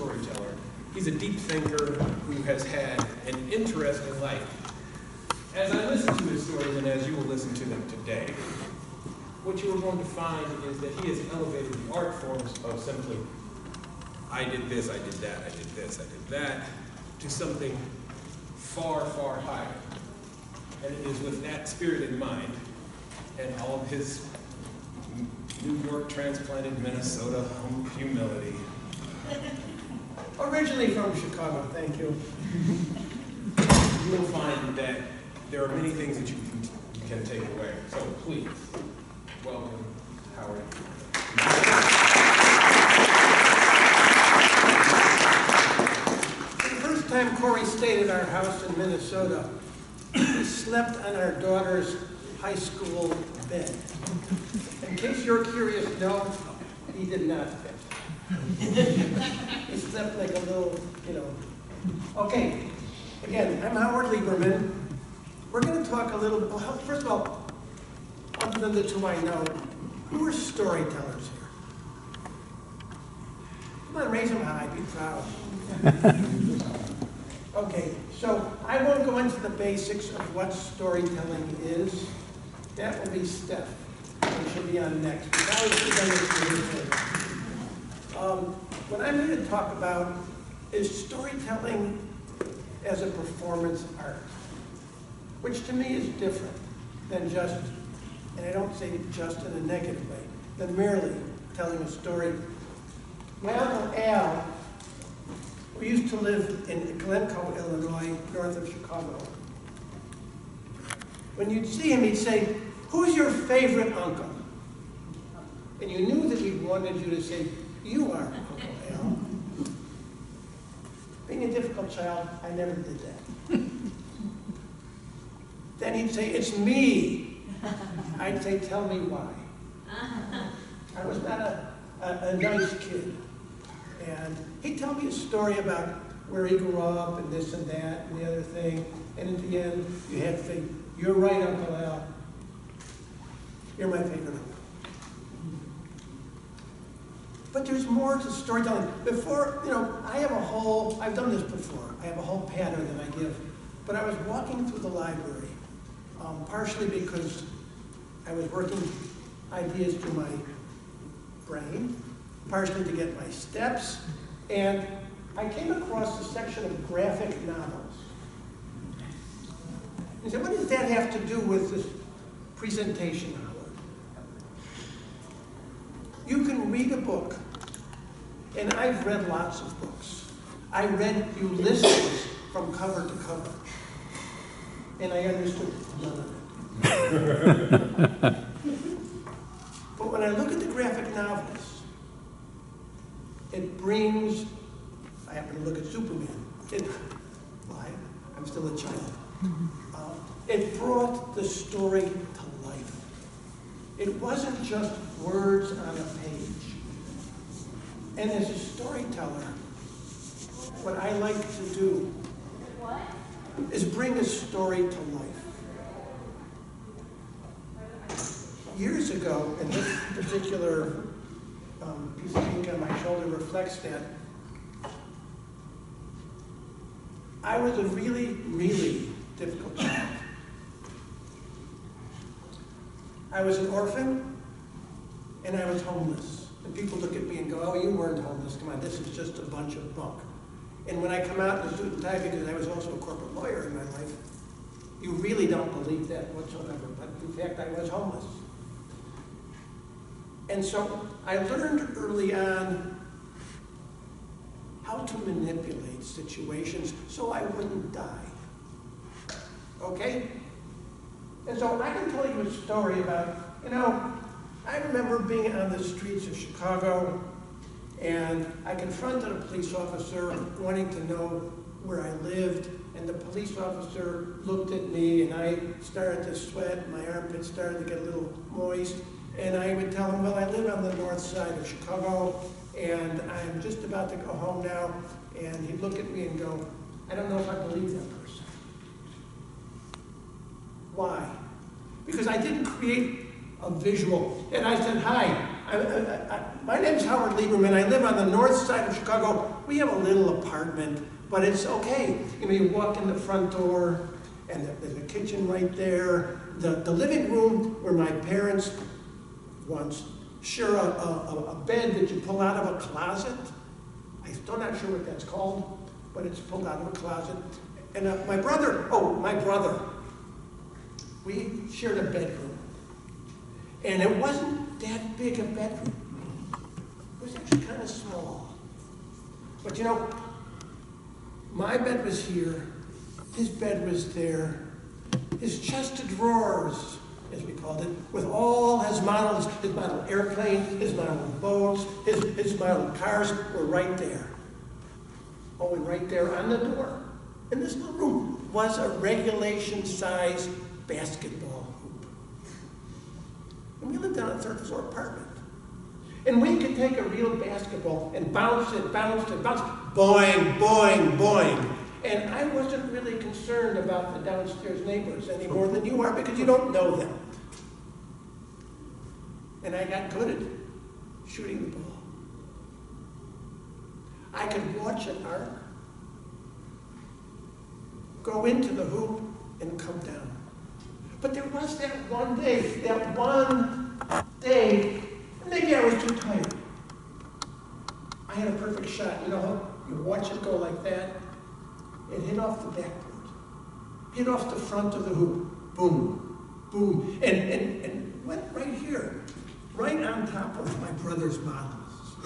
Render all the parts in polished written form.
storyteller. He's a deep thinker who has had an interest in life. As I listen to his stories, and as you will listen to them today, what you are going to find is that he has elevated the art forms of simply, I did this, I did that, I did this, I did that, to something far, far higher. And it is with that spirit in mind, and all of his New York transplanted Minnesota humility. Originally from Chicago, thank you. You will find that there are many things that you can take away. So please, welcome Howard. The first time Corey stayed at our house in Minnesota, he slept on our daughter's high school bed. In case you're curious, no, he did not fit. He slept like a little, you know. Okay, again, I'm Howard Leiberman. We're going to talk a little bit, first of all, other than the two I know, who are storytellers here? Come on, raise them high, be proud. Okay, so I won't go into the basics of what storytelling is. That will be Steph, and she'll be on next. What I'm here to talk about is storytelling as a performance art, which to me is different than just, and I don't say just in a negative way, than merely telling a story. My Uncle Al, who used to live in Glencoe, Illinois, north of Chicago, when you'd see him, he'd say, "Who's your favorite uncle?" And you knew that he wanted you to say, "You are, Uncle Al." Being a difficult child, I never did that. Then he'd say, "It's me." I'd say, "Tell me why." I was not a nice kid. And he'd tell me a story about where he grew up and this and that and the other thing. And in the end, you had to think, "You're right, Uncle Al. You're my favorite uncle." But there's more to storytelling. Before, you know, I've done this before. I have a whole pattern that I give. But I was walking through the library, partially because I was working ideas through my brain, partially to get my steps, and I came across a section of graphic novels. I said, what does that have to do with this presentation, Howard? You can read a book, and I've read lots of books. I read Ulysses from cover to cover, and I understood none of it. But when I look at the graphic novels, it brings, I happen to look at Superman. I'm still a child. It brought the story to life. It wasn't just words on a page. And as a storyteller, what I like to do is bring a story to life. Years ago, and this particular piece of ink on my shoulder reflects that, I was a really, really difficult child. I was an orphan, and I was homeless. And people look at me and go, "Oh, you weren't homeless. Come on, this is just a bunch of bunk." And when I come out in a suit and tie, because I was also a corporate lawyer in my life, you really don't believe that whatsoever. But in fact, I was homeless. And so I learned early on how to manipulate situations so I wouldn't die. Okay? And so I can tell you a story about, I remember being on the streets of Chicago, and I confronted a police officer wanting to know where I lived, and the police officer looked at me, and I started to sweat, my armpits started to get a little moist, and I would tell him, "Well, I live on the north side of Chicago, and I'm just about to go home now," and he'd look at me and go, "I don't know if I believe that person." Why? Because I didn't create a visual. And I said, "Hi, My name's Howard Leiberman. I live on the north side of Chicago. We have a little apartment, but it's okay. You know, you walk in the front door, and there's a kitchen right there. The living room where my parents once share a bed that you pull out of a closet. I'm still not sure what that's called, but it's pulled out of a closet. And my brother, we shared a bedroom. And it wasn't that big a bedroom. It was actually kind of small. But you know, my bed was here, his bed was there, his chest of drawers, as we called it, with all his model airplanes, his model boats, his model cars were right there. Oh, and right there on the door, in this little room, was a regulation-size basketball hoop. And we lived on a third floor apartment. And we could take a real basketball and bounce it, boing, boing, boing. And I wasn't really concerned about the downstairs neighbors any more than you are, because you don't know them. And I got good at shooting the ball. I could watch an arc go into the hoop and come down. But there was that one day, maybe I was too tired. I had a perfect shot. You know, you watch it go like that. It hit off the backboard, hit off the front of the hoop, boom, boom, and went right here, right on top of my brother's models.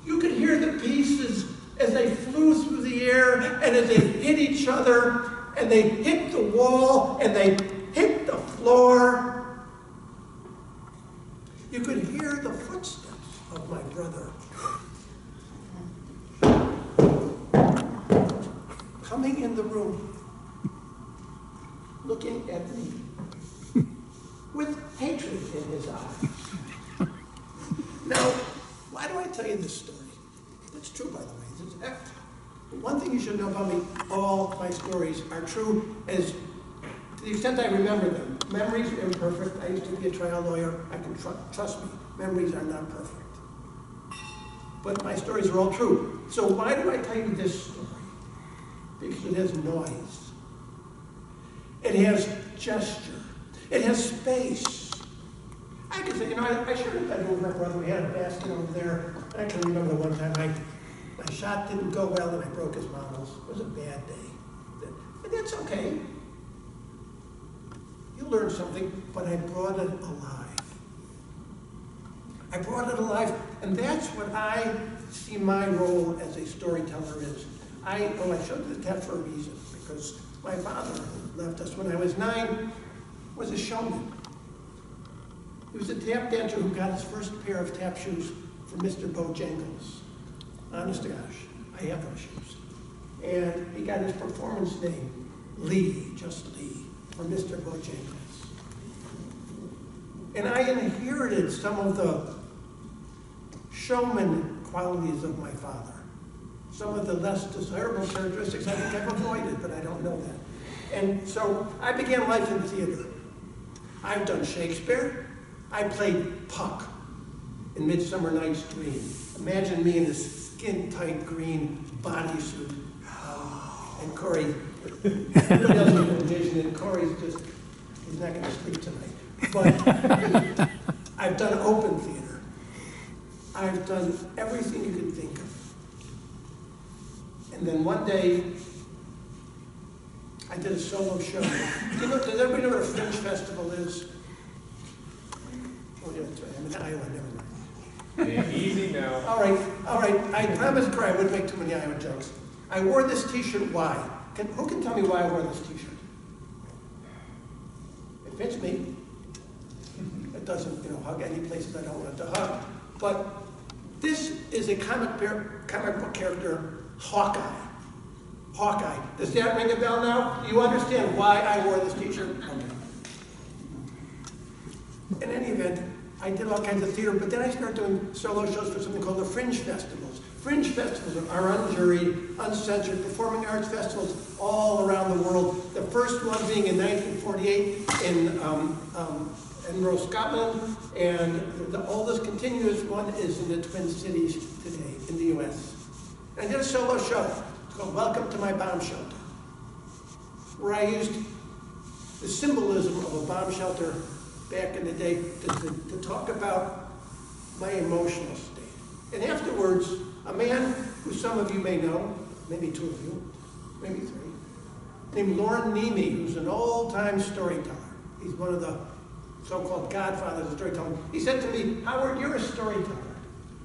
You could hear the pieces as they flew through the air, and as they hit each other, and they hit the wall, and they hit the floor. You could hear the footsteps of my brother coming in the room, looking at me with hatred in his eyes. Now, why do I tell you this story? It's true, by the way. One thing you should know about me, all my stories are true as to the extent I remember them. Memories are imperfect. I used to be a trial lawyer. I can trust me. Memories are not perfect. But my stories are all true. So why do I tell you this story? Because it has noise. It has gesture. It has space. I could say, you know, I shared a bedroom with my brother. We had a basket over there. I can remember one time my shot didn't go well and I broke his models. It was a bad day. But that's okay. You learn something, but I brought it alive. I brought it alive, and that's what I see my role as a storyteller is. I showed you the tap for a reason, because my father, who left us when I was 9, was a showman. He was a tap dancer who got his first pair of tap shoes from Mr. Bojangles. Honest to gosh, I have those shoes. And he got his performance name, Lee, just Lee, from Mr. Bojangles. And I inherited some of the showman qualities of my father. Some of the less desirable characteristics I think I've avoided, but I don't know that. And so I began life in theater. I've done Shakespeare. I played Puck in Midsummer Night's Dream. Imagine me in this skin-tight green bodysuit. And Corey, everybody else can envision it. Corey's just, he's not going to sleep tonight. But I've done open theater. I've done everything you can think of. And then one day, I did a solo show. Does everybody know what a Fringe Festival is? Oh, yeah, that's right. I'm in Iowa, never mind. Yeah, easy now. All right. I promised Corey I wouldn't make too many Iowa jokes. I wore this t-shirt, why? Who can tell me why I wore this t-shirt? It fits me. It doesn't, hug any places I don't want it to hug. But this is a comic book character, Hawkeye. Hawkeye. Does that ring a bell now? Do you understand why I wore this t-shirt? Okay. In any event, I did all kinds of theater, but then I started doing solo shows for something called the Fringe Festivals. Fringe Festivals are unjuried, uncensored performing arts festivals all around the world. The first one being in 1948 in Edinburgh, Scotland, and the oldest continuous one is in the Twin Cities today, in the US. I did a solo show. It's called Welcome to My Bomb Shelter, where I used the symbolism of a bomb shelter back in the day to talk about my emotional state. And afterwards, a man who some of you may know, maybe two of you, maybe three, named Lauren Nemi, who's an old-time storyteller. He's one of the so-called godfathers of storytelling. He said to me, "Howard, you're a storyteller."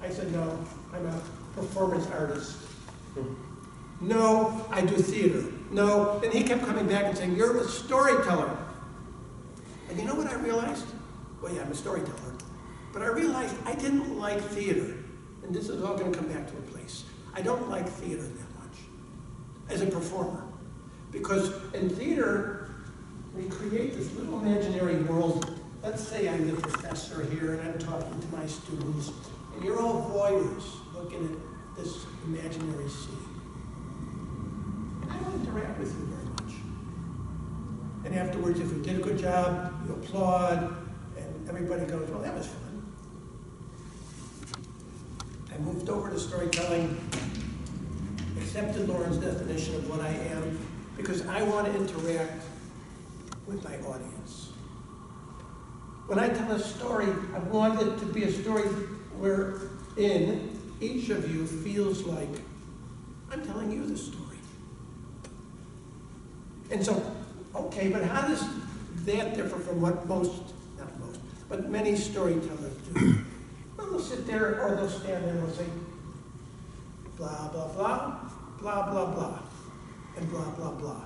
I said, "No, I'm a performance artist." "No, I do theater." "No." And he kept coming back and saying, "You're a storyteller." And you know what I realized? Well, yeah, I'm a storyteller. But I realized I didn't like theater. And this is all going to come back to a place. I don't like theater that much as a performer. Because in theater, we create this little imaginary world. Let's say I'm the professor here and I'm talking to my students, and you're all voyeurs looking at this imaginary scene. I don't interact with you very much. And afterwards, if you did a good job, you applaud, and everybody goes, "Well, that was fun." I moved over to storytelling, accepted Lauren's definition of what I am, because I want to interact with my audience. When I tell a story, I want it to be a story wherein each of you feels like I'm telling you the story. And so, okay, but how does that differ from what not most, but many storytellers do? Well, they'll sit there or they'll stand there and they'll say, blah, blah, blah, blah, blah, blah, and blah, blah, blah.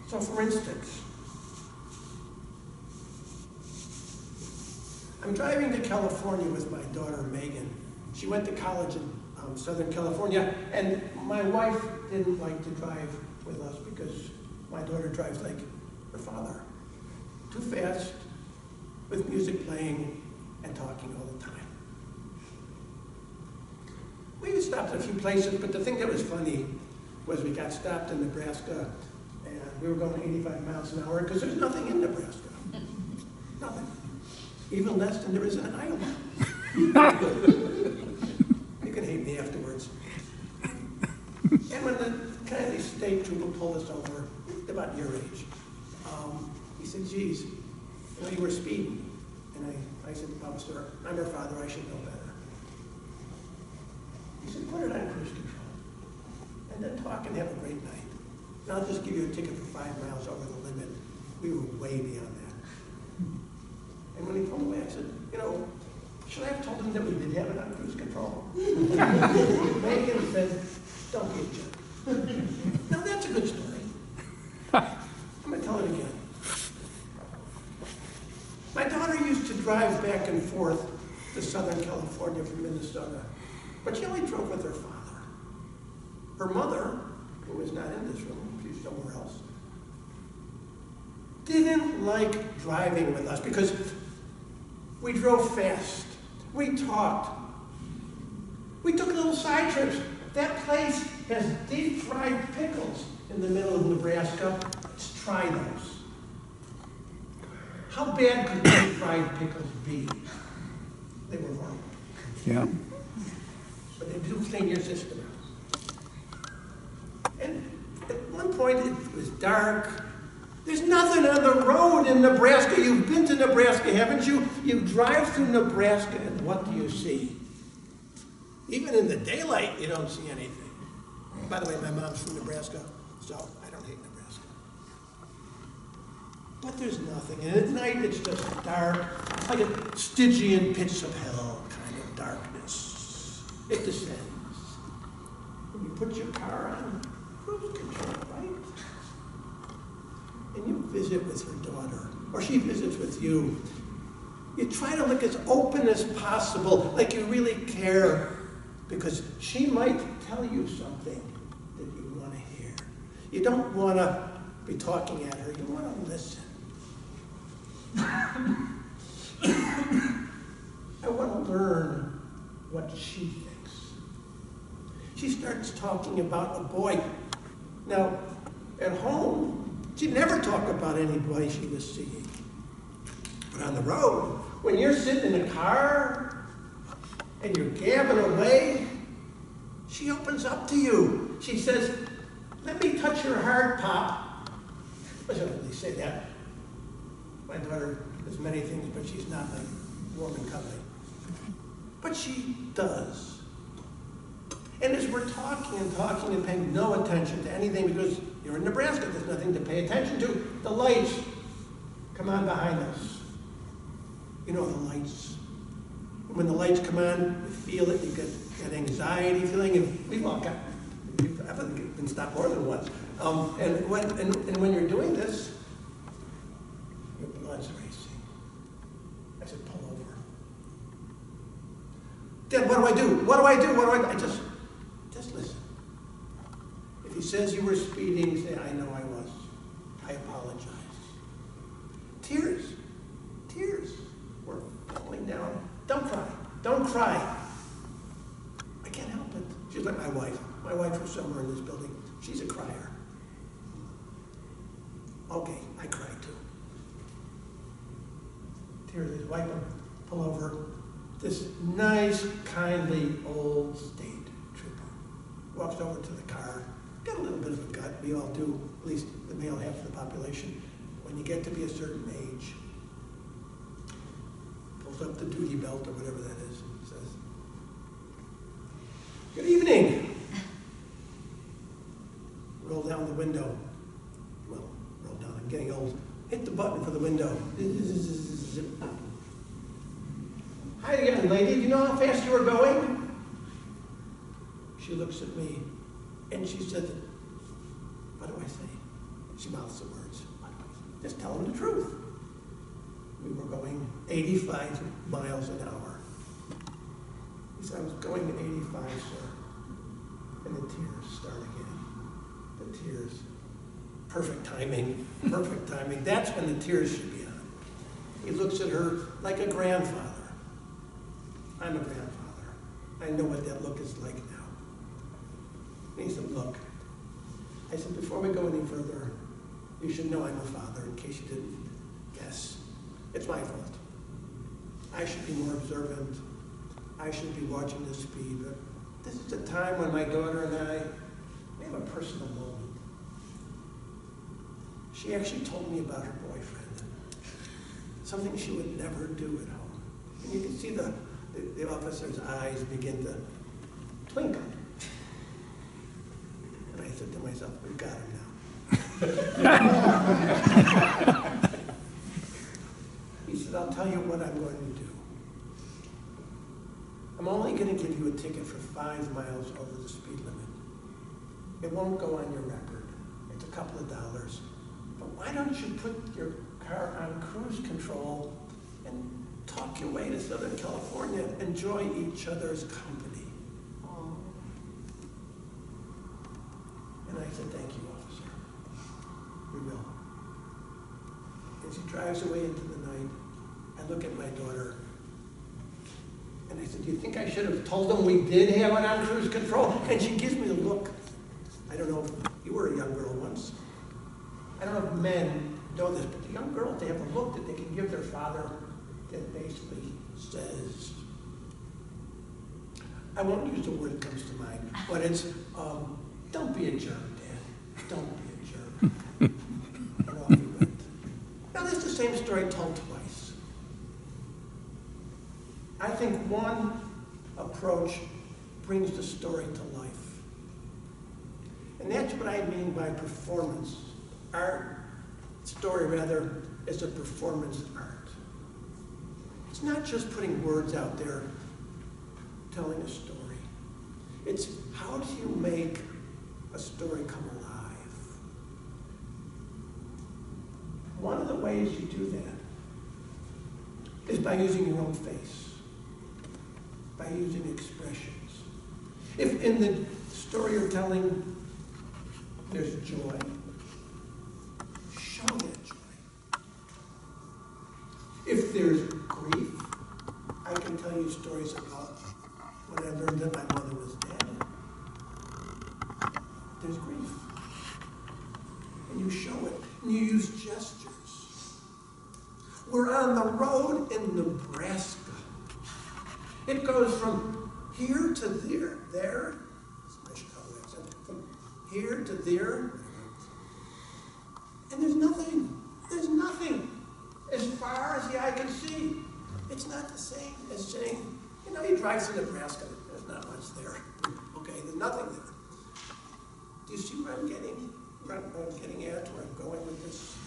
So for instance, I'm driving to California with my daughter, Megan. She went to college in Southern California, and my wife didn't like to drive with us because my daughter drives like her father. Too fast, with music playing and talking all the time. We stopped at a few places, but the thing that was funny was we got stopped in Nebraska, and we were going 85 miles an hour because there's nothing in Nebraska. Nothing. Even less than there is in Iowa. You can hate me afterwards. And when the Kennedy State Trooper pulled us over, about your age, he said, "Geez, you know, you were speeding." And I said, "Officer, I'm your father, I should know better." He said, "Put it on cruise control. And then talk and have a great night. And I'll just give you a ticket for 5 miles over the limit." We were way beyond that. And when he pulled away, I said, "You know, should I have told him that we did have it on cruise control?" Megan said, "Don't be a jerk." Now that's a good story. I'm going to tell it again. My daughter used to drive back and forth to Southern California from Minnesota, but she only drove with her father. Her mother, who is not in this room, she's somewhere else, didn't like driving with us because we drove fast. We talked. We took little side trips. That place has deep fried pickles in the middle of Nebraska. Let's try those. How bad could deep fried pickles be? They were horrible. Yeah. But they do clean your system out. And at one point it was dark. There's nothing on the road in Nebraska. You've been to Nebraska, haven't you? You drive through Nebraska and what do you see? Even in the daylight, you don't see anything. By the way, my mom's from Nebraska, so I don't hate Nebraska. But there's nothing. And at night, it's just dark. It's like a Stygian pits of hell kind of darkness. It descends. And you put your car on cruise control, right? And you visit with your daughter, or she visits with you. You try to look as open as possible, like you really care, because she might tell you something that you want to hear. You don't want to be talking at her, you want to listen. I want to learn what she thinks. She starts talking about a boy. Now, at home, she'd never talk about any boy she was seeing. But on the road, when you're sitting in a car and you're gabbing away, she opens up to you. She says, "Let me touch your heart, Pop." I don't really say that. My daughter does many things, but she's not like warm and cuddly. But she does. And as we're talking and paying no attention to anything, because you're in Nebraska, there's nothing to pay attention to, the lights come on behind us. You know the lights. When the lights come on, you feel it, you get that anxiety feeling, and we've all got, I've been stopped more than once. And when you're doing this, your blood's racing. I said, pull over. Dad, what do I do? What do I do? What do I do? I just listen. If he says you were speeding, say, I know I was. I apologize. Tears were falling down. Don't cry. Don't cry. I can't help it. She's like my wife. My wife was somewhere in this building. She's a crier. Okay, I cry too. Tears is wiping, pull over. This nice, kindly old state trooper walks over to the car. Got a little bit of a gut. We all do, at least the male half of the population. When you get to be a certain age, pulls up the duty belt or whatever that is, and says, "Good evening." Roll down the window. Well, roll down, I'm getting old. Hit the button for the window. "Hi again, lady. Do you know how fast you were going?" She looks at me and she said, "What do I say?" She mouths the words. "What do I say?" Just tell them the truth. We were going 85 miles an hour. He said, "I was going 85, sir." And the tears start again. The tears. Perfect timing. Perfect timing. That's when the tears should be on. He looks at her like a grandfather. I'm a grandfather. I know what that look is like now. And he said, "Look," I said, "before we go any further, you should know I'm a father, in case you didn't guess. It's my fault. I should be more observant. I should be watching the speed. But this is a time when my daughter and I, we have a personal moment." She actually told me about her boyfriend, something she would never do at home. And you can see the officer's eyes begin to twinkle. And I said to myself, "We've got him now." He said, "I'll tell you what I'm going to do. I'm only going to give you a ticket for 5 miles over the speed limit. It won't go on your record. It's a couple of dollars. But why don't you put your car on cruise control and talk your way to Southern California, enjoy each other's company?" And I said, "Thank you, officer. We will." As he drives away into the night, I look at my daughter, and I said, "Do you think I should have told them we did have it on cruise control?" And she gives me a look. I don't know if you were a young girl once. I don't know if men know this, but the young girls, they have a look that they can give their father that basically says, I won't use the word that comes to mind, but it's, "Don't be a jerk, Dad. Don't be a jerk." And off he went. Now, this is the same story told twice. I think one approach brings the story to life. And that's what I mean by performance. Our story, rather, is a performance art. It's not just putting words out there, telling a story. It's how do you make a story come alive? One of the ways you do that is by using your own face, by using expressions. If in the story you're telling there's joy, show that joy. If there's grief, I can tell you stories about when I learned that my mother was dead. There's grief. And you show it, and you use gestures. We're on the road in Nebraska. It goes from here to there. That's my Chicago accent. From here to there. And there's nothing. There's nothing. As far as the eye can see. It's not the same as saying, you drive through Nebraska. There's not much there. Okay, there's nothing there. Do you see where I'm getting at, where I'm going with this?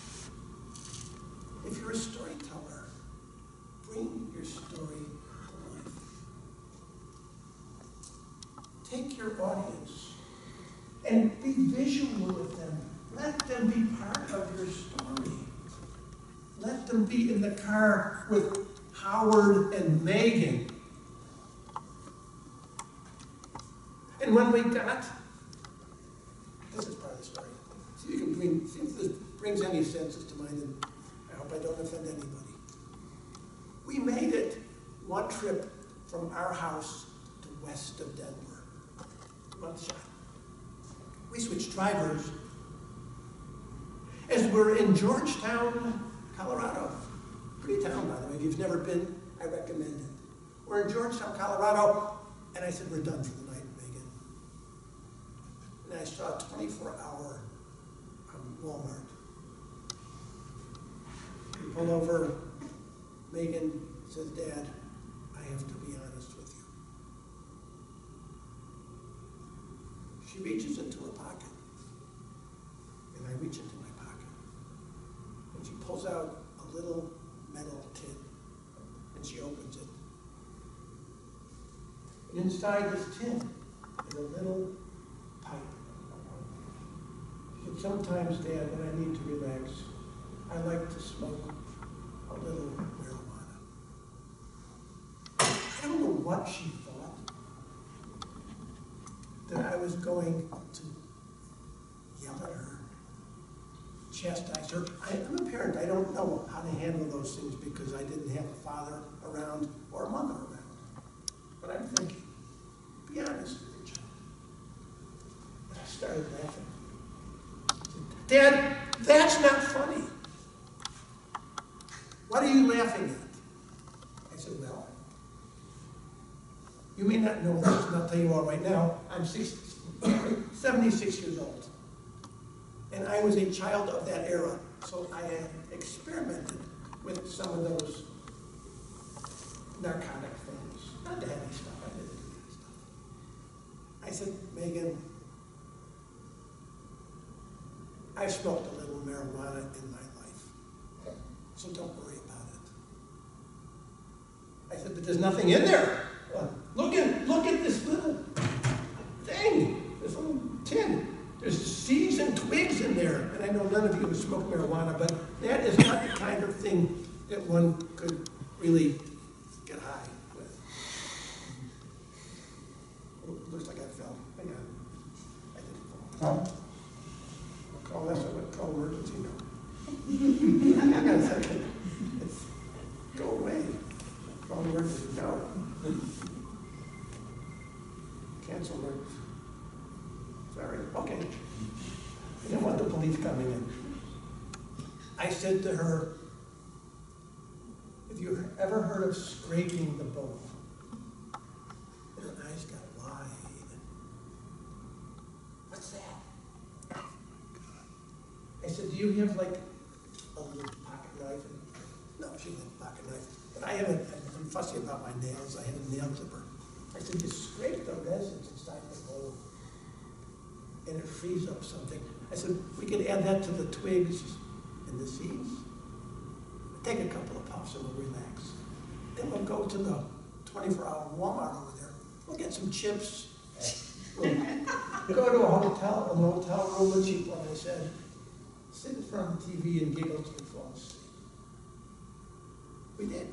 If you're a storyteller, bring your story to life. Take your audience and be visual with them. Let them be part of your story. Let them be in the car with Howard and Megan. And when we got, this is part of the story. See if this brings any senses to mind, and I hope I don't offend anybody. We made it one trip from our house to west of Denver. One shot. We switched drivers as we're in Georgetown, Colorado. Pretty town, by the way. If you've never been, I recommend it. We're in Georgetown, Colorado, and I said, we're done for the night, Megan. And I saw a 24-hour Walmart. We pull over. Megan says, Dad, I have to be honest with you. She reaches into her pocket, and I reach into my pocket. And she pulls out a little metal tin, and she opens it. And inside this tin is a little pipe. She said, sometimes, Dad, when I need to relax, I like to smoke a little marijuana. I don't know what she thought. That I was going to yell at her, chastise her. I'm a parent. I don't know how to handle those things because I didn't have a father around or a mother around. But I'm thinking, be honest with your child. And I started laughing. Dad, that's not funny. What are you laughing at? I said, well, you may not know this, and I'll tell you all right now. I'm 76 years old. And I was a child of that era, so I had experimented with some of those narcotic things. Not the heavy stuff, I didn't do that stuff. I said, Megan, I've smoked a little marijuana in my life, so don't worry about it. I said, but there's nothing in there. Look at this little thing, this little tin. There's seeds and twigs in there. And I know none of you have smoked marijuana, but that is not the kind of thing that one could really get high with. Oh, looks like I fell. Hang on. I didn't fall. I'll call this one, call emergency now. Hang on a second. Go away. Call emergency. No. Cancel emergency. Sorry. Okay. I didn't want the police coming in. I said to her, have you ever heard of scraping the bone? And her eyes got wide. What's that? I said, do you have like a little pocket knife? And, no, she didn't have a pocket knife. But I'm fussy about my nails. I had a nail clipper. I said, you scrape the resins inside the bone, and it frees up something. I said, we could add that to the twigs and the seeds. Take a couple of puffs and we'll relax. Then we'll go to the 24-hour Walmart over there. We'll get some chips. We'll go to an hotel room, a cheap one. I said, sit in front of the TV and giggle till you fall asleep. We did.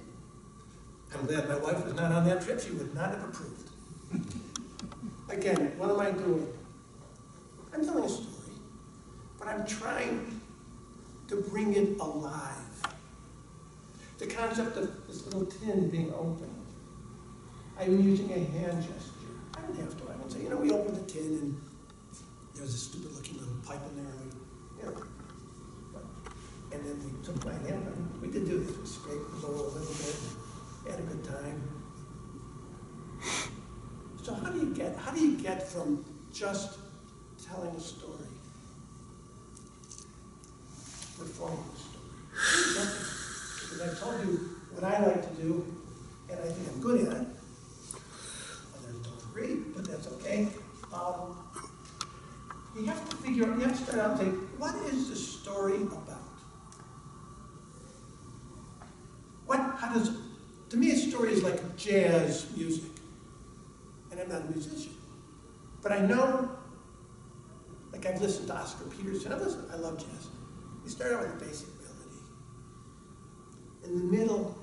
I'm glad my wife was not on that trip. She would not have approved. Again, what am I doing? I'm telling a story, but I'm trying to bring it alive. The concept of this little tin being open. I'm using a hand gesture. I don't have to. I don't say, we opened the tin and there's a stupid looking little pipe in there. And then we took my hand, and we did do this, we scraped the bowl a little bit, had a good time. So how do you get from just telling a story, performing a story? How do you get there? Because I've told you what I like to do, and I think I'm good at it. Others don't agree, but that's okay. You have to figure out, you have to start out and say, what is the story about? To me, a story is like jazz music. And I'm not a musician. But I know, like I've listened to Oscar Peterson, I love jazz. You start out with a basic melody. In the middle,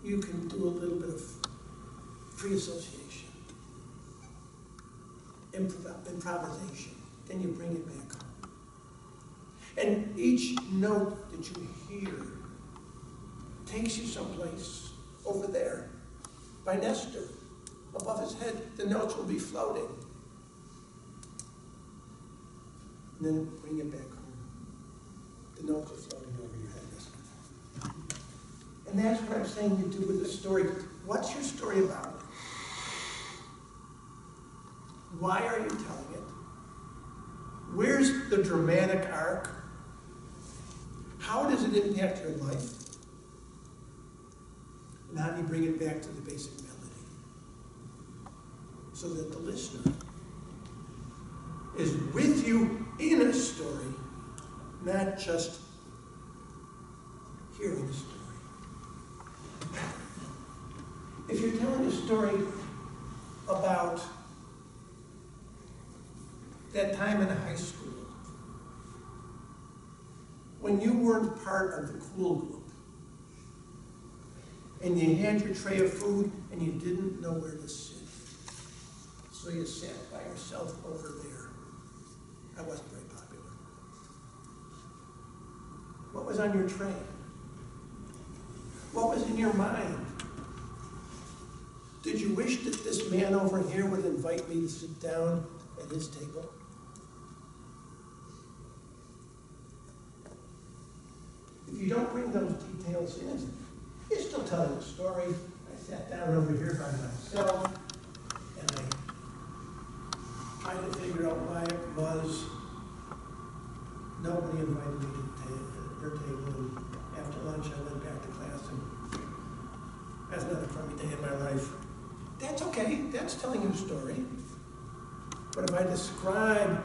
you can do a little bit of free association, improvisation. Then you bring it back home. And each note that you hear takes you someplace over there. By Nestor, above his head, the notes will be floating. And then bring it back home. The notes are floating over your head. And that's what I'm saying you do with the story. What's your story about? Why are you telling it? Where's the dramatic arc? How does it impact your life? And how do you bring it back to the basic melody? So that the listener is with you in a story, not just hearing a story. If you're telling a story about that time in high school, when you weren't part of the cool group, and you had your tray of food, and you didn't know where to sit. So you sat by yourself over there. I wasn't very popular. What was on your tray? What was in your mind? Did you wish that this man over here would invite me to sit down at his table? If you don't bring those details in, you're still telling a story. I sat down over here by myself, and I tried to figure out why it was nobody invited me to their table, and after lunch I went back to class, and that's another crummy day in my life. That's okay, that's telling you a story. But if I describe,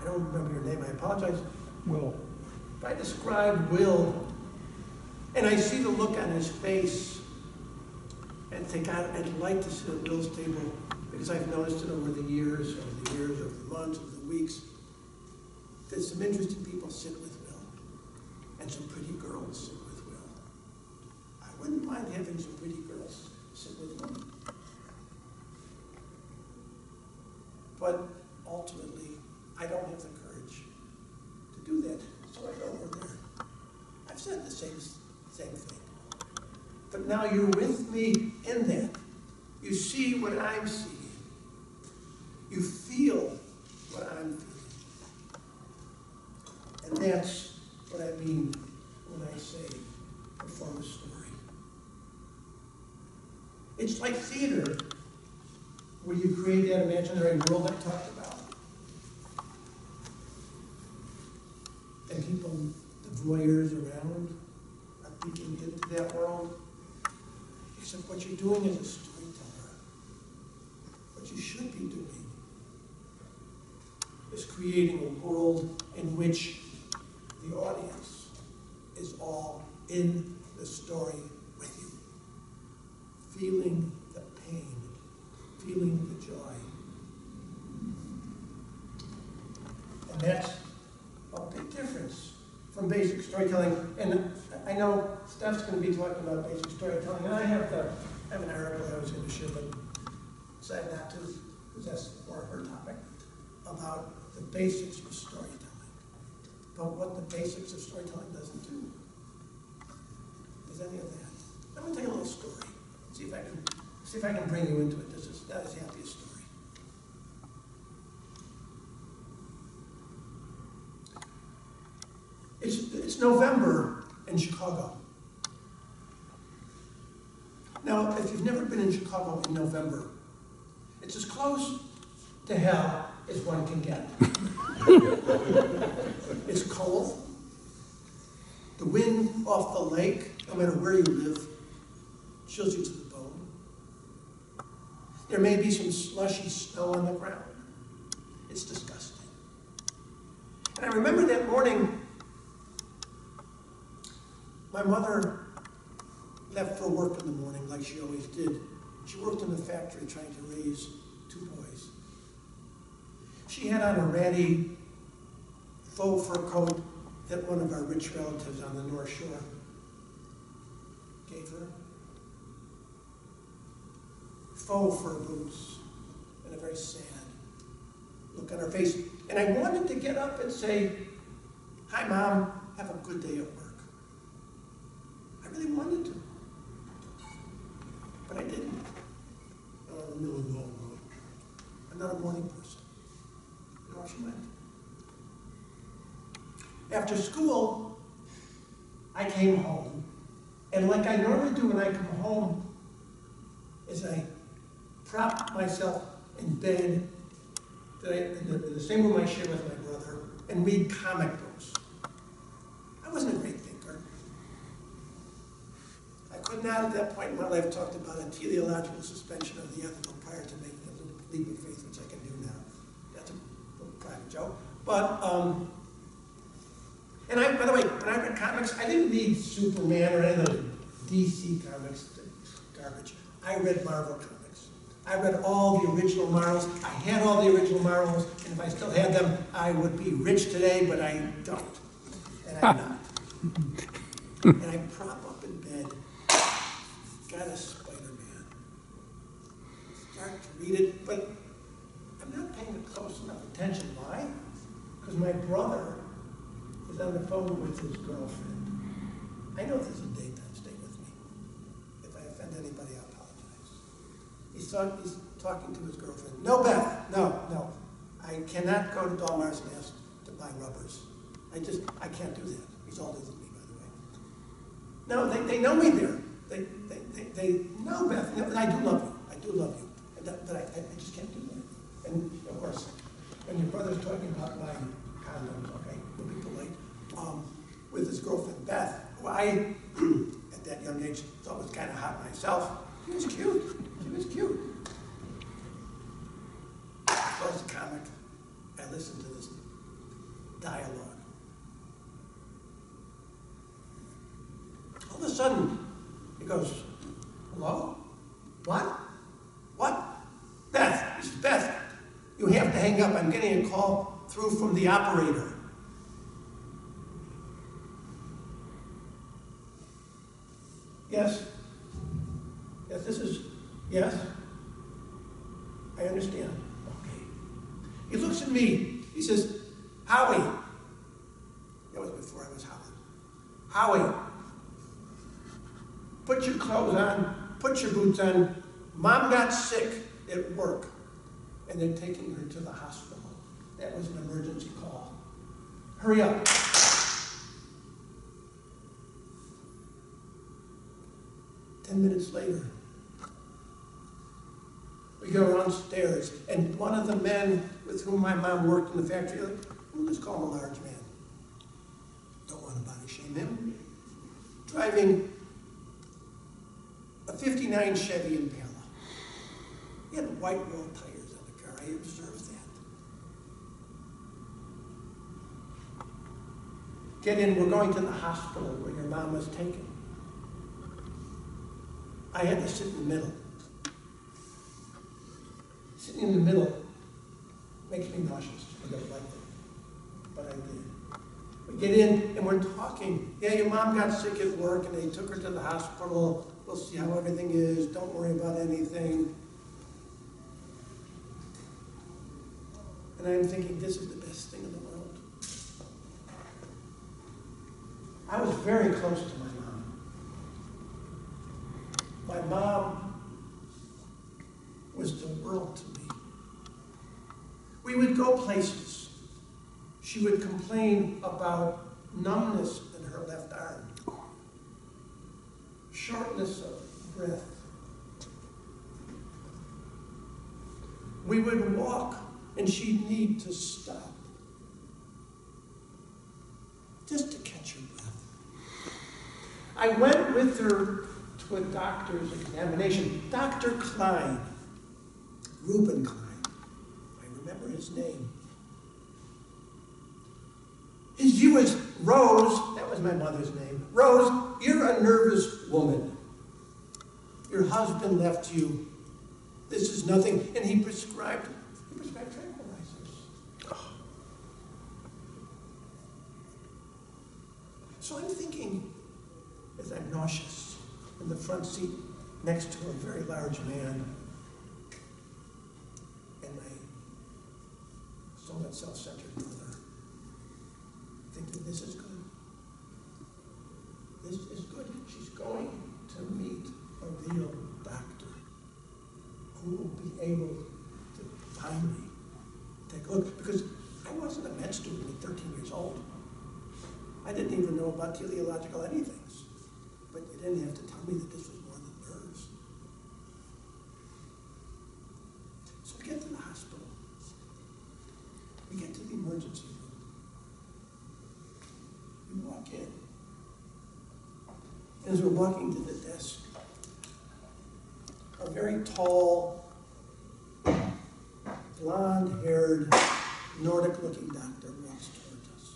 I don't remember your name, I apologize. Will. If I describe Will, and I see the look on his face, and think, I'd like to sit at Will's table, because I've noticed it over the years, over the months, over the weeks, that some interesting people sit with Will, and some pretty girls sit with Will. I wouldn't mind having some pretty girls sit with me. But ultimately, I don't have the courage to do that, so I go over there. I've said the same thing. But now you're with me in that. You see what I'm seeing. You feel what I'm feeling. And that's what I mean when I say perform a story. It's like theater, where you create that imaginary world I talked about. And people, the voyeurs around, are peeking into that world. Except what you're doing as a storyteller, what you should be doing, is creating a world in which the audience is all in the story with you, feeling the pain, feeling the joy. And that's a big difference from basic storytelling. And I know Steph's going to be talking about basic storytelling, and I have an article I was going to share, but decided not to, because that's more her topic, about the basics of storytelling. But what the basics of storytelling doesn't do is any of that. I'm going to tell you a little story. See if I can bring you into it. This is not as happy a story. It's November in Chicago. Now, if you've never been in Chicago in November, it's as close to hell as one can get. It's cold. The wind off the lake, no matter where you live, chills you to the bone. There may be some slushy snow on the ground. It's disgusting. And I remember that morning, my mother left for work in the morning like she always did. She worked in the factory trying to raise 2 boys. She had on a ratty faux fur coat that one of our rich relatives on the North Shore gave her. Faux fur boots and a very sad look on her face. And I wanted to get up and say, "Hi, Mom, have a good day at work." I really wanted to. But I didn't. No. I'm not a morning person. And off she went. After school, I came home. And like I normally do when I come home, is I prop myself in bed in the same room I share with my brother and read comic books. I wasn't a great thinker. I could not at that point in my life talked about a teleological suspension of the ethical prior to making a little leap of faith, which I can do now. That's a little private joke. But, and by the way, when I read comics, I didn't read Superman or any of those DC comics, garbage. I read Marvel comics. I read all the original Marvels. I had all the original Marvels, and if I still had them, I would be rich today, but I don't. And I'm not. And I prop up in bed, got a Spider-Man. Start to read it, but I'm not paying close enough attention. Why? Because my brother is on the phone with his girlfriend. I know this is a daytime. Stay with me. If I offend anybody, I apologize. He's talking to his girlfriend. "No, Beth, no. I cannot go to Dolmar's Nest to buy rubbers. I can't do that." He's older than me, by the way. No, they know me there. They know, Beth. No, I do love you. But I just can't do that. And of course, when your brother's talking about buying condoms, okay, we'll be polite, with his girlfriend Beth, who I, at that young age, thought was kind of hot myself. She was cute. I closed the comic. I listened to this dialogue. All of a sudden, he goes, "Hello? What? Beth," he says, "Beth, you have to hang up. I'm getting a call through from the operator." Yes, yes, I understand. Okay. He looks at me, he says, "Howie," that was before I was Howard. "Howie, put your clothes on, put your boots on. Mom got sick at work, and they're taking her to the hospital. That was an emergency call. Hurry up." 10 minutes later, we go downstairs, and one of the men with whom my mom worked in the factory, we'll just call him a large man. Don't want to body shame him. Driving a 59 Chevy Impala. He had white roll tires on the car. I observed that. Get in, we're going to the hospital where your mom was taken. I had to sit in the middle. Sitting in the middle makes me nauseous. I don't like it, but I did. We get in and we're talking. "Yeah, your mom got sick at work and they took her to the hospital. We'll see how everything is. Don't worry about anything." And I'm thinking, this is the best thing in the world. I was very close to my mom. My mom was the world to me. We would go places. She would complain about numbness in her left arm. Shortness of breath. We would walk and she'd need to stop just to catch her breath. I went with her to a doctor's examination. Dr. Klein, Reuben Klein. I remember his name. His view was, Rose, that was my mother's name. Rose, you're a nervous woman. Your husband left you. This is nothing. And he prescribed tranquilizers. So I'm thinking, as I'm nauseous, in the front seat next to a very large man, and my somewhat self-centered mother, thinking this is good. This is good. She's going to meet a real doctor who will be able to finally take a look. Because I wasn't a med student at 13 years old. I didn't even know about teleological anythings. But you didn't have to tell me that this was more than nerves. So we get to the hospital. We get to the emergency room. We walk in. And as we're walking to the desk, a very tall, blonde-haired, Nordic-looking doctor walks toward us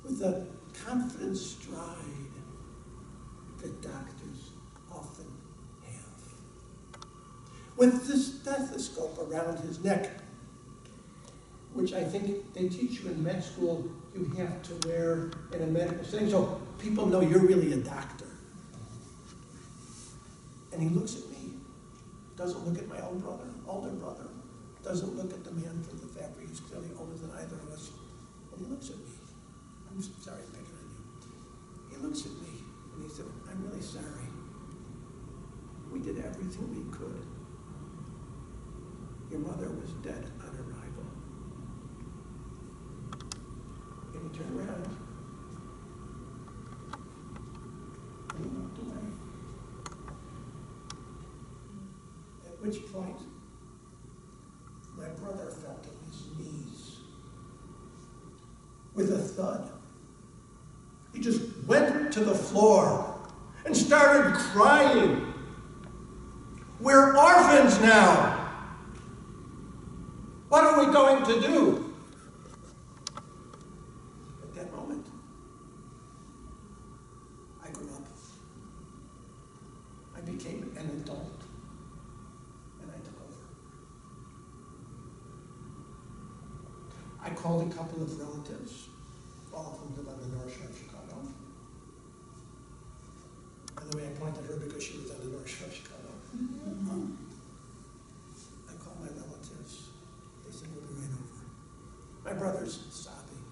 with a confident stride that doctors often have. With this stethoscope around his neck, which I think they teach you in med school, you have to wear in a medical setting, so people know you're really a doctor. And he looks at me, doesn't look at my older brother, doesn't look at the man from the factory who's clearly older than either of us, and he looks at me. I'm sorry I'm picking on you. He looks at me and he said, I'm really sorry. We did everything we could. Your mother was dead on arrival. And he turned around and he walked away. At which point, my brother fell to his knees with a thud. He just went to the floor and started crying. We're orphans now. What are we going to do? At that moment, I grew up. I became an adult, and I took over. I called a couple of relatives, all of whom live on the North Shore of Chicago. By the way, I pointed at her because she was on the North Shore of Chicago. I called my relatives. They said, we'll be right over. My brother's sobbing.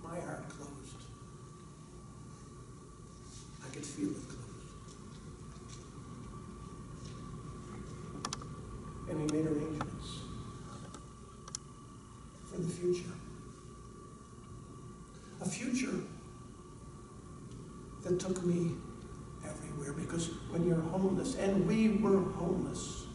My heart closed. I could feel it close. And we made arrangements for the future. A future that took me everywhere, because when you're homeless, and we were homeless.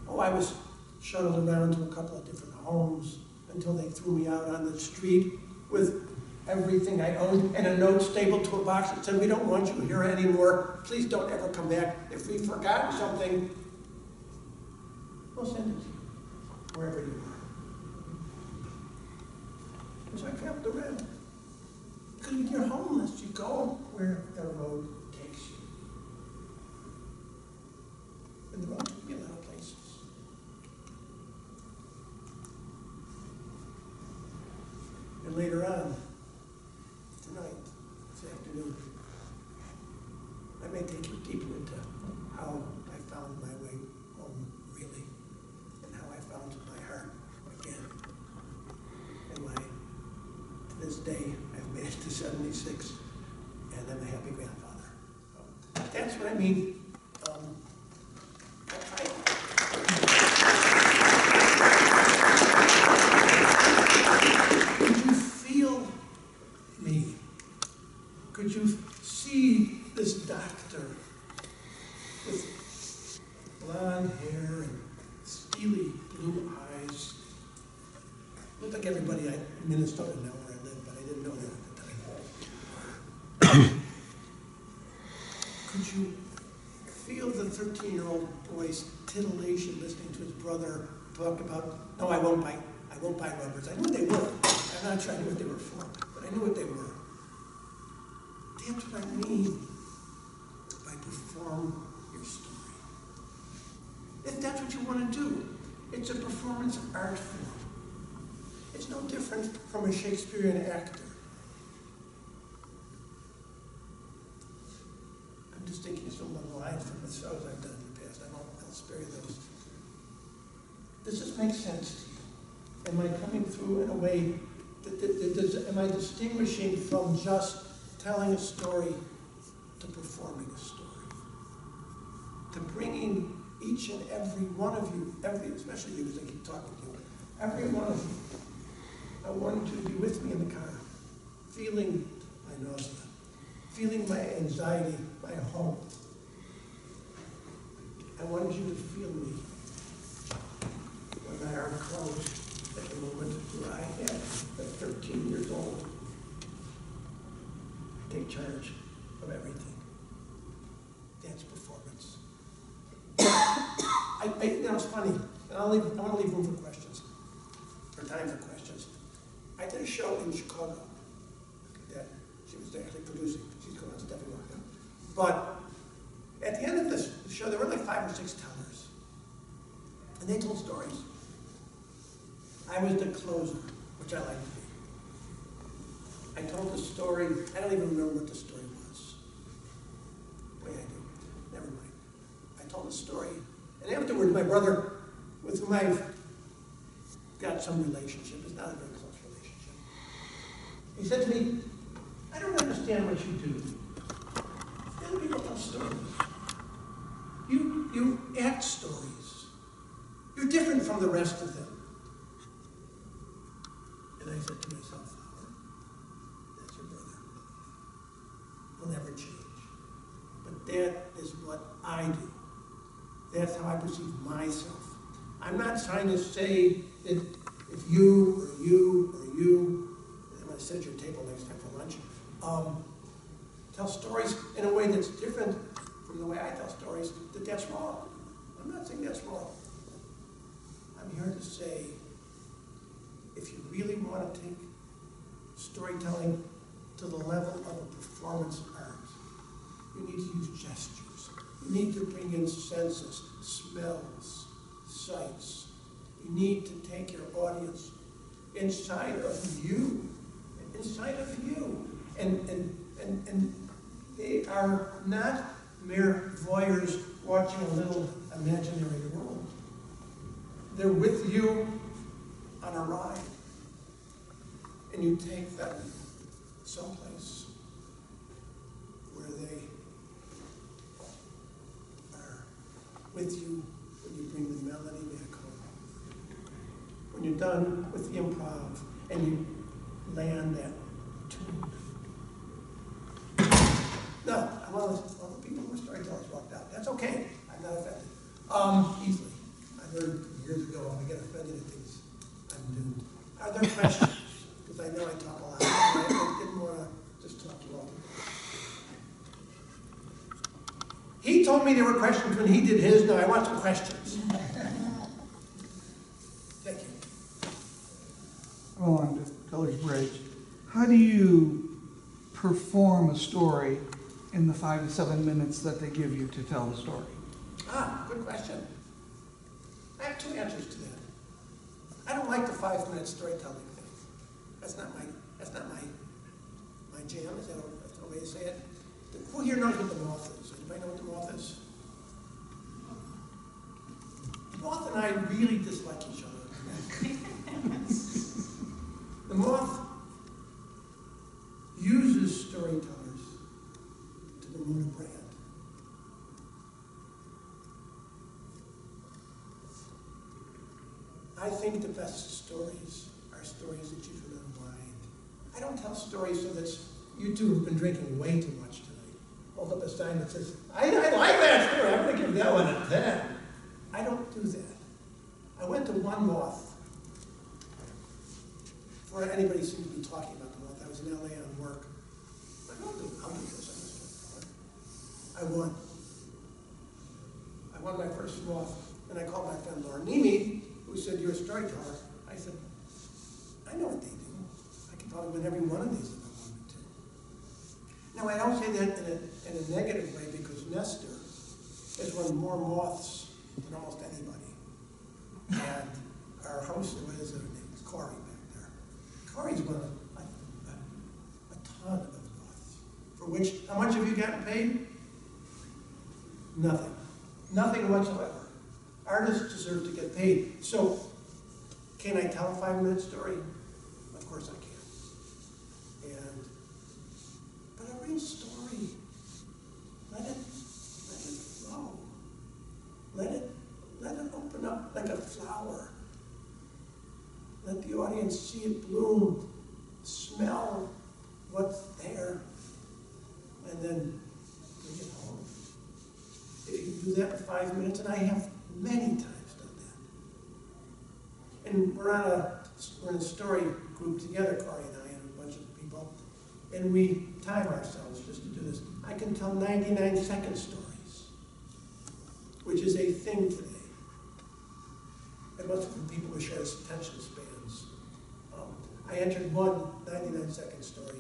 Oh, I was shuttled around to a couple of different homes until they threw me out on the street with everything I owned and a note stapled to a box that said, we don't want you here anymore. Please don't ever come back. If we've forgotten something, we'll send it to you, wherever you are. And so I traveled around. Because when you're homeless, you go where the road takes you. And the road took me a lot of places. And later on, tonight, this afternoon, I may take you deeper into how I found my way home, really, and how I found my heart again. And why, to this day, I've made it to 76, and I'm a happy grandfather. So that's what I mean. Did you feel me? like everybody, I'm in Minnesota now where I live, but I didn't know that at the time. Could you feel the 13-year-old boy's titillation listening to his brother talk about, no, I won't buy rubbers. I knew what they were. I'm not sure I knew what they were for, but I knew what they were. That's what I mean by perform your story. If that's what you want to do, it's a performance art form. It's no different from a Shakespearean actor. I'm just thinking of some of the lines from the shows I've done in the past. I'll spare you those. Does this make sense to you? Am I coming through in a way am I distinguishing from just telling a story to performing a story? To bringing each and every one of you, especially you, because I keep talking to you, every one of you, I want you to be with me in the car, feeling my nausea, feeling my anxiety, my hope. I want you to feel me when my arm closed at the moment where I am at 13 years old. Take charge of everything. That's performance. It's funny, and I want to leave room for questions, or time for questions. I did a show in Chicago that she was actually producing. She's going on Stephanie Walker. But at the end of this show, there were like 5 or 6 tellers, and they told stories. I was the closer, which I like to be. I told the story. I don't even remember what the story was. Boy, I do. Never mind. I told the story. And afterwards, my brother, with whom I've got some relationship, it's not a very close relationship, he said to me, I don't understand what you do. The other people tell stories. You act stories. You're different from the rest of them. And I said to myself, Howard, that's your brother. He'll never change. But that is what I do. That's how I perceive myself. I'm not trying to say that if you, I'm going to sit at your table next time for lunch, tell stories in a way that's different from the way I tell stories, that's wrong. I'm not saying that's wrong. I'm here to say, if you really want to take storytelling to the level of a performance art, you need to use gestures. You need to bring in senses, smells, sights. You need to take your audience inside of you. And they are not mere voyeurs watching a little imaginary world. They're with you on a ride. And you take them someplace where they are with you when you bring the melody back home. When you're done with the improv and you land that tune. No, all the people who were storytellers walked out. That's okay. I'm not offended. Easily. I learned years ago when I get offended at things, I'm doomed. Are there questions? Because I know I talk a lot. I didn't want to just talk to all. He told me there were questions when he did his. Now I want some questions. Thank you. Well, on to TellersBridge. How do you perform a story in the 5 to 7 minutes that they give you to tell the story? Good question. I have 2 answers to that. I don't like the 5-minute storytelling thing. That's not my jam. Is that the way to say it? Who here knows what the moth is? Anybody know what the moth is? The moth and I really dislike each other. The moth uses storytellers to promote a brand. I think the best stories are stories that you can unwind. I don't tell stories so that you two have been drinking way too much tonight. Hold up a sign that says, I like that story, I'm going to give that one a 10. I don't do that. I went to one moth before anybody seemed to be talking about the moth, I was in LA on work. I'm like, I'll do this. I won. I won my first moth, and I called my friend Lauren Nemi, who said, "You're a storyteller." I said, "I know what they do. I can probably win every one of these if I wanted to." Now, I don't say that in a negative way, because Nestor has won more moths than almost anybody. And our host, what is her name? It's Corey back there. Corey's won a ton of moths. For which, how much have you gotten paid? Nothing. Nothing whatsoever. Artists deserve to get paid. So, can I tell a 5-minute story? Of course I can. But a real story, let it flow. Let it open up like a flower. Let the audience see it bloom, smell what's there, and then bring it home. If you do that in 5 minutes, and I have many times done that. And we're in a story group together, Corey and I, and a bunch of people, and we time ourselves just to do this. I can tell 99-second stories, which is a thing today. And most of the people with short attention spans. I entered one 99-second story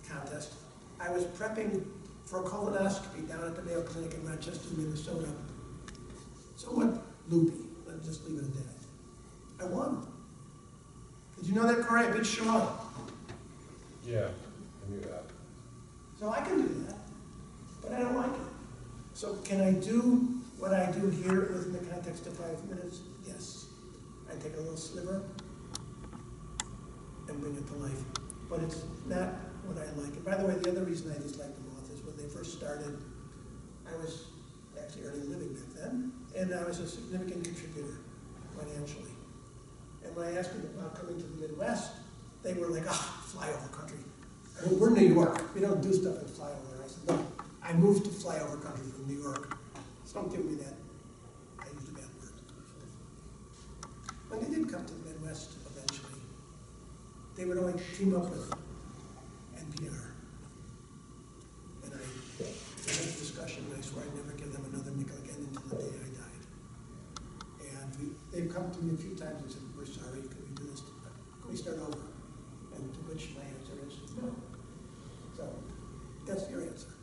contest. I was prepping for a colonoscopy down at the Mayo Clinic in Rochester, Minnesota. Somewhat loopy, let's just leave it at that. I won. Did you know that, Corey? I beat Sean. Yeah, I knew that. So I can do that, but I don't like it. So can I do what I do here within the context of 5 minutes? Yes. I take a little sliver and bring it to life. But it's not what I like. And by the way, the other reason I dislike the moth is when they first started, I was actually earning a living back then, and I was a significant contributor financially. And when I asked them about coming to the Midwest, they were like, flyover country. I mean, we're New York. We don't do stuff in flyover. I said, no, I moved to flyover country from New York. So don't give me that. I used a bad word. When they did come to the Midwest eventually, they would only team up with NPR. And I had a discussion, and I swore I'd never give them another nickel again until the day I died. And they've come to me a few times and said, "We're sorry, can we do this? Can we start over?" And to which my answer is no. So that's your answer.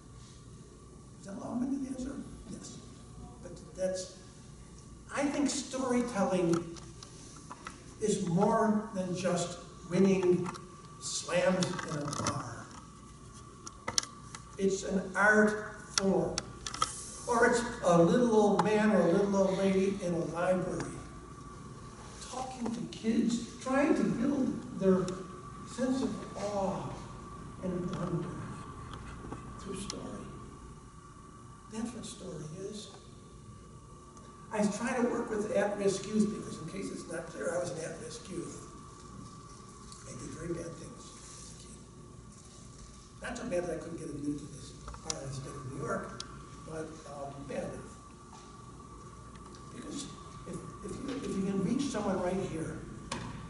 Is that long-winded answer? Yes. But I think storytelling is more than just winning slams in a bar. It's an art form. Or it's a little old man or a little old lady in a library talking to kids, trying to build their sense of awe and wonder through story. That's what story is. I try to work with at-risk youth because, in case it's not clear, I was an at-risk youth. I did very bad things as a kid. Not so bad that I couldn't get admitted to this part of the state of New York, but bad enough. Because if you can reach someone right here,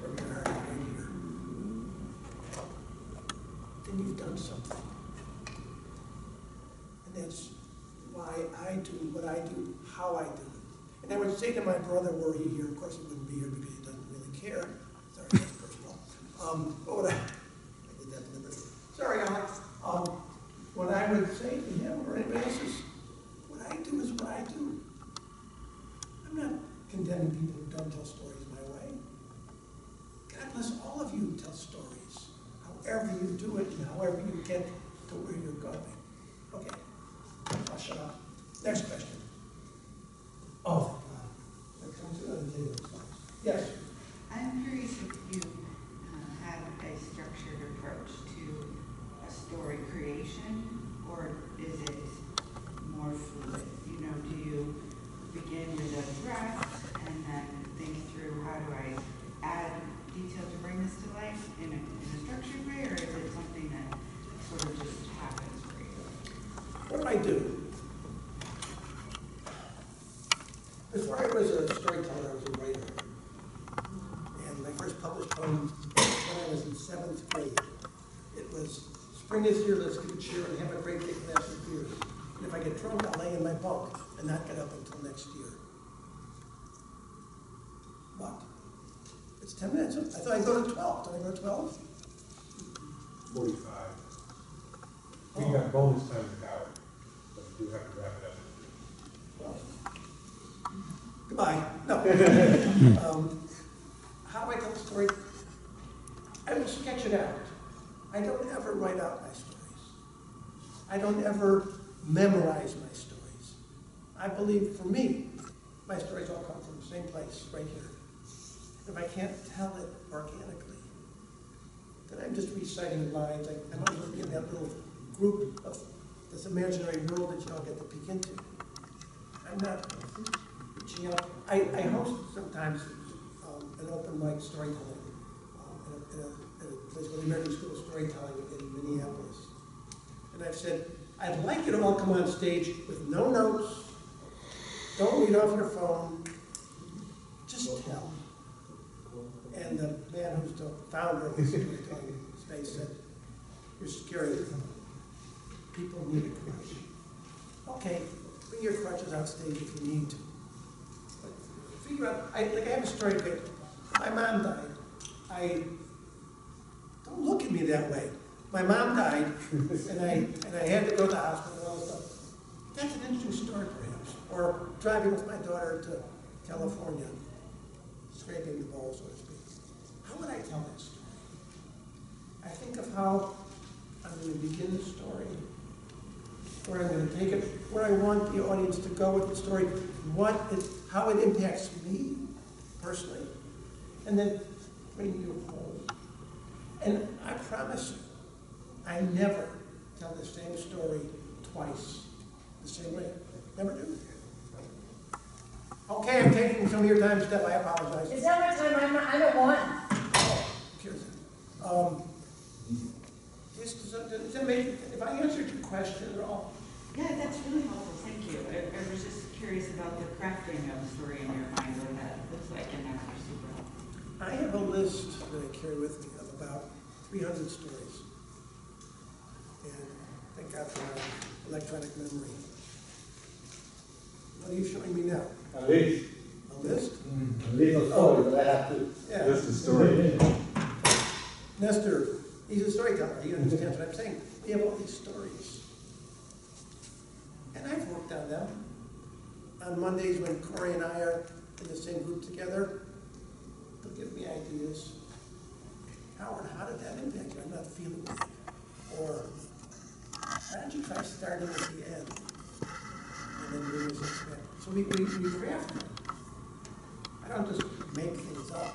or your heart right here, then you've done something. And that's why I do what I do, how I do it. And I would say to my brother, were he here, of course he wouldn't be here because he doesn't really care. Sorry, that's personal. What would I did that deliberately. Sorry, Alex. What I would say to him or anybody else is, what I do is what I do. I'm not condemning people who don't tell stories my way. God bless all of you who tell stories, however you do it and however you get to where you're going. Okay, I'll shut up. Next question. Oh, thank God. That comes to other tables. Yes? I'm curious if you have a structured approach to a story creation, or is it more fluid? You know, do you begin with a draft and then think through how do I add detail to bring this to life in a structured way, or is it something that sort of just happens for you? What do I do? Before I was a storyteller, I was a writer. And my first published poem when I was in 7th grade. It was, spring is here, let's give cheer and have a great big glass of beer. And if I get drunk, I'll lay in my bunk and not get up until next year. What? It's 10 minutes. I thought I'd go to 12. Did I go to 12? 45. We got bonus time to go, but we do have to wrap it up. Well, goodbye. No. How do I tell the story? I will sketch it out. I don't ever write out my stories. I don't ever memorize my stories. I believe, for me, my stories all come from the same place, right here. If I can't tell it organically, then I'm just reciting lines. I'm always in that little group of this imaginary world that you don't get to peek into. I'm not reaching out. I host sometimes an open mic storytelling in a place called the American School of Storytelling in Minneapolis. And I've said, I'd like you to all come on stage with no notes. Don't read off your phone. Just tell. And the man who's the founder of the storytelling space said, you're scaring them. People need a crutch. Okay, bring your crutches on stage if you need to. But figure out, I have a story that my mom died. Don't look at me that way. My mom died, and I had to go to the hospital and all this stuff. That's an interesting story, perhaps. Or driving with my daughter to California, scraping the bowl, so to speak. How would I tell that story? I think of how I'm going to begin the story, where I'm going to take it, where I want the audience to go with the story, how it impacts me personally, and then bring you home. And I promise you, I never tell the same story twice, the same way. Never do. Okay, I'm taking some of your time, Steph. I apologize. Is that my time? I'm at 1. Oh, here's it. Does that make, if I answered your question at all? Yeah, that's really helpful, thank you. I was just curious about the crafting of the story in your mind, what that looks like, and that was super helpful. I have a list that I carry with me of about 300 stories. And thank God for my electronic memory. What are you showing me now? At least. A list? At least a story, but I have to. Yeah. This is the story. Nestor, he's a storyteller. He understands what I'm saying. We have all these stories. And I've worked on them. On Mondays when Corey and I are in the same group together, they'll give me ideas. Howard, how did that impact you? I'm not feeling it. Or, why don't you try starting at the end? And then doing this expand. So we craft them. I don't just make things up.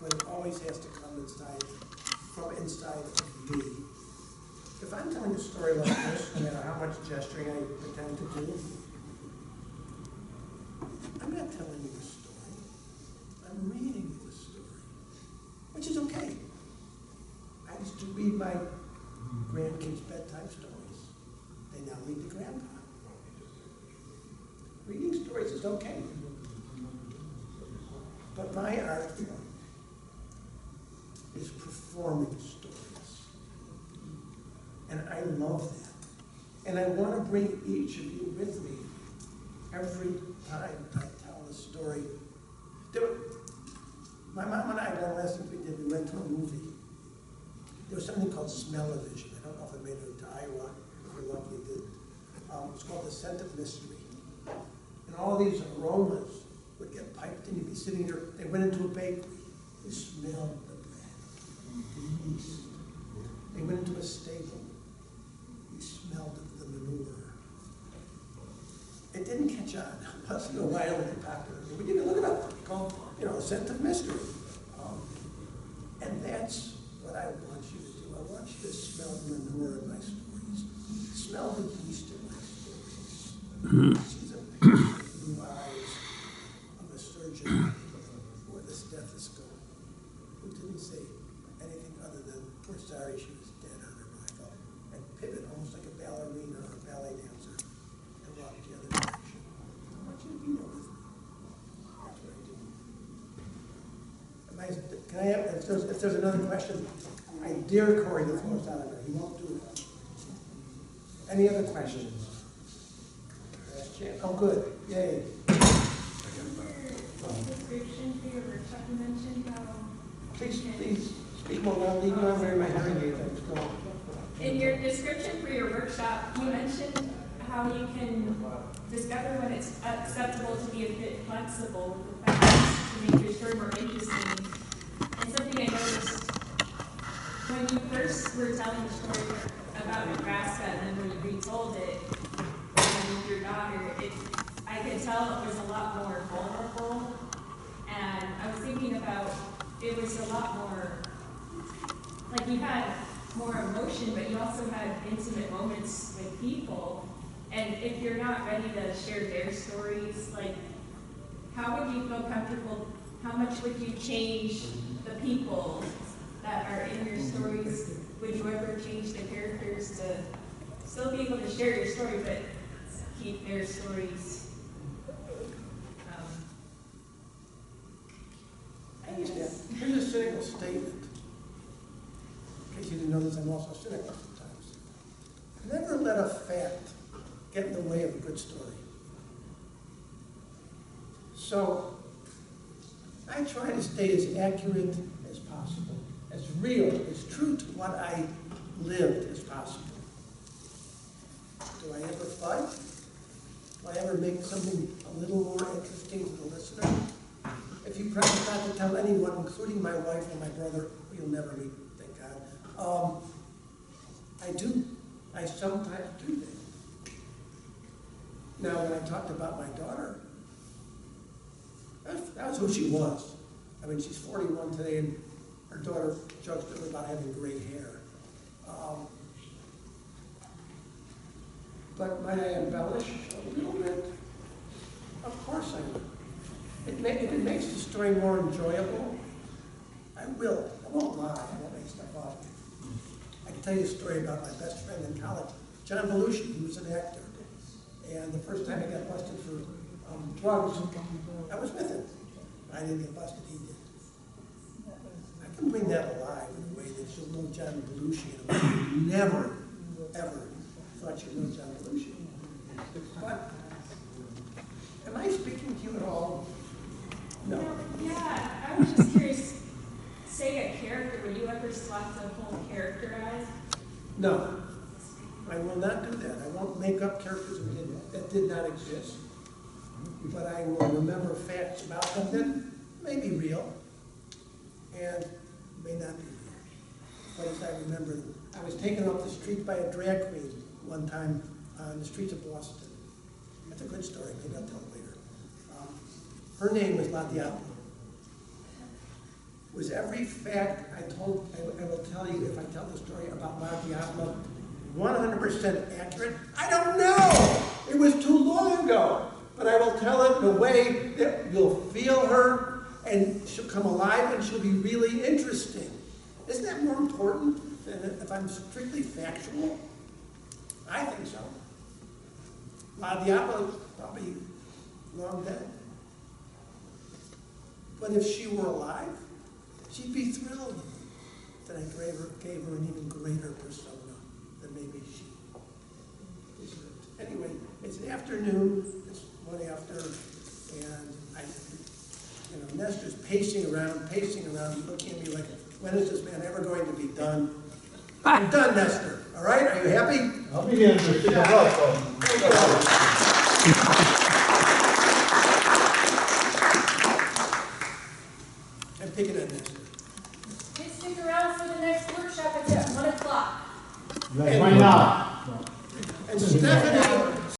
But it always has to come from inside of me. If I'm telling a story like this, no matter how much gesturing I pretend to do, I'm not telling you a story. I'm reading you a story, which is okay. I used to read my grandkids' bedtime stories. They now read to grandpa. Reading stories is okay. But my art is performing stories. And I love that. And I want to bring each of you with me every time I tell a story. My mom and I, one of the last things we did, we went to a movie. There was something called Smell-O-Vision. I don't know if it made it to Iowa. If we're lucky it did. It was called The Scent of Mystery. And all these aromas would get piped in. You'd be sitting there. They went into a bakery. You smelled the bread, the yeast. They went into a stable. You smelled the manure. It didn't catch on. It wasn't wildly popular. But you can look it up. It's called, The Scent of Mystery. And that's what I want you to do. I want you to smell the manure in my stories. Smell the yeast in my stories. See the blue eyes of a surgeon with a stethoscope who didn't say anything other than, we're sorry she was dead on arrival, and pivot almost like a ballerina or a ballet dancer and walk the other direction. I want you to be there with me. That's what I do. Can I have, if there's another question, I dare Corey to throw us out of there. He won't do it. Any other questions? Oh, good. Yay. Description for your workshop, you mentioned how. Please speak more loudly. You know I'm wearing my hearing aids. I'm still. In your description for your workshop, you mentioned how you can discover when it's acceptable to be a bit flexible with the facts to make your story more interesting. And something I noticed when you first were telling the story about Nebraska, and then when you retold it with your daughter, I could tell it was a lot more vulnerable. And I was thinking about it was a lot more, like you had more emotion, but you also had intimate moments with people. And if you're not ready to share their stories, like how would you feel comfortable, how much would you change the people that are in your stories? Would you ever change the characters to still be able to share your story, but keep their stories? Here's a cynical statement. In case you didn't know this, I'm also cynical sometimes. Never let a fact get in the way of a good story. So, I try to stay as accurate as possible, as real, as true to what I lived as possible. Do I ever fight? Do I ever make something a little more interesting to the listener? If you promise not to tell anyone, including my wife and my brother, who you'll never meet, thank God, I do. I sometimes do that. Now, when I talked about my daughter, that was who she was. I mean, she's 41 today, and her daughter jokes to her about having gray hair. But might I embellish a little bit? Of course I would. If it makes the story more enjoyable, I will. I won't lie. I won't make stuff up. I can tell you a story about my best friend in college, John Belushi. He was an actor. And the first time he got busted for drugs, I was with him. I didn't get busted, he did. I can bring that alive in a way that you'll know John Belushi in a way you never, ever thought you'd know John Belushi. But, am I speaking to you at all? No. Yeah, I was just curious, say a character, would you ever swap the whole character out? No. I will not do that. I won't make up characters that did not exist. But I will remember facts about them that may be real and may not be real. But as I remember them, I was taken off the street by a drag queen one time on the streets of Boston. That's a good story. Maybe I'll tell it later. Her name was La Diablo. Was every fact I will tell you if I tell the story about La Diablo 100% accurate? I don't know. It was too long ago. But I will tell it in a way that you'll feel her and she'll come alive and she'll be really interesting. Isn't that more important than if I'm strictly factual? I think so. La Diablo's probably long dead. But if she were alive, she'd be thrilled that I gave her an even greater persona than maybe she deserved. Anyway, it's an afternoon, it's 1 after, and Nestor's pacing around, looking at me like, when is this man ever going to be done? I'm done, Nestor. All right, are you happy? I'll be in for 6 o'clock. I'm picking on Nestor. Please stick around for the next workshop. It's at 1 o'clock. Why not? And Stephanie,